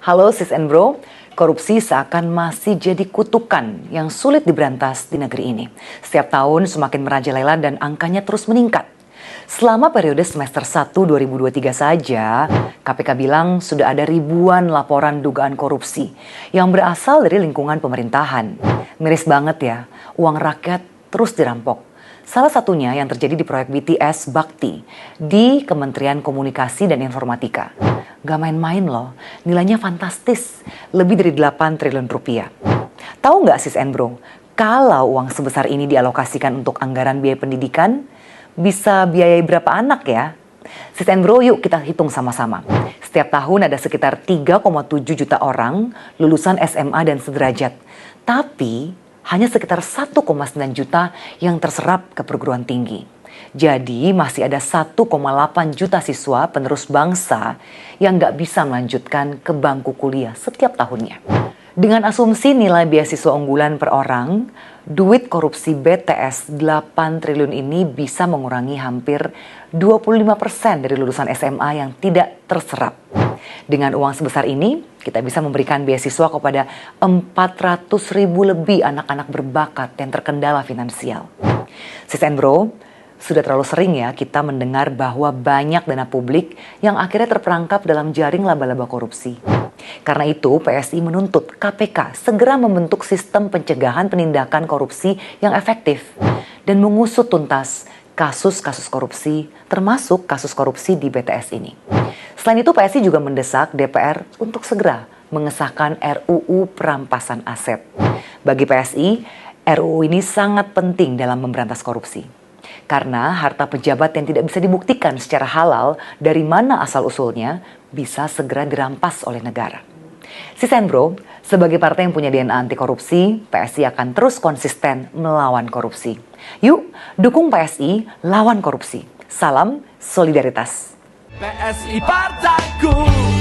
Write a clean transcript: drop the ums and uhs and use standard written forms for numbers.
Halo sis and bro, korupsi seakan masih jadi kutukan yang sulit diberantas di negeri ini. Setiap tahun semakin merajalela dan angkanya terus meningkat. Selama periode semester 1 2023 saja, KPK bilang sudah ada ribuan laporan dugaan korupsi yang berasal dari lingkungan pemerintahan. Miris banget ya, uang rakyat terus dirampok. Salah satunya yang terjadi di proyek BTS Bakti di Kementerian Komunikasi dan Informatika. Gak main-main loh, nilainya fantastis, lebih dari 8 triliun rupiah. Tahu nggak sis and bro, kalau uang sebesar ini dialokasikan untuk anggaran biaya pendidikan, bisa biayai berapa anak ya? Sis and bro, yuk kita hitung sama-sama. Setiap tahun ada sekitar 3,7 juta orang lulusan SMA dan sederajat. Tapi hanya sekitar 1,9 juta yang terserap ke perguruan tinggi. Jadi masih ada 1,8 juta siswa penerus bangsa yang nggak bisa melanjutkan ke bangku kuliah setiap tahunnya. Dengan asumsi nilai beasiswa unggulan per orang, duit korupsi BTS 8 triliun ini bisa mengurangi hampir 25% dari lulusan SMA yang tidak terserap. Dengan uang sebesar ini, kita bisa memberikan beasiswa kepada 400.000 lebih anak-anak berbakat yang terkendala finansial. Sis and bro, sudah terlalu sering ya kita mendengar bahwa banyak dana publik yang akhirnya terperangkap dalam jaring laba-laba korupsi. Karena itu PSI menuntut KPK segera membentuk sistem pencegahan penindakan korupsi yang efektif dan mengusut tuntas kasus-kasus korupsi termasuk kasus korupsi di BTS ini. Selain itu PSI juga mendesak DPR untuk segera mengesahkan RUU perampasan aset. Bagi PSI, RUU ini sangat penting dalam memberantas korupsi. Karena harta pejabat yang tidak bisa dibuktikan secara halal dari mana asal-usulnya bisa segera dirampas oleh negara. Sis and bro, sebagai partai yang punya DNA anti korupsi, PSI akan terus konsisten melawan korupsi. Yuk, dukung PSI, lawan korupsi. Salam solidaritas. PSI Partaku.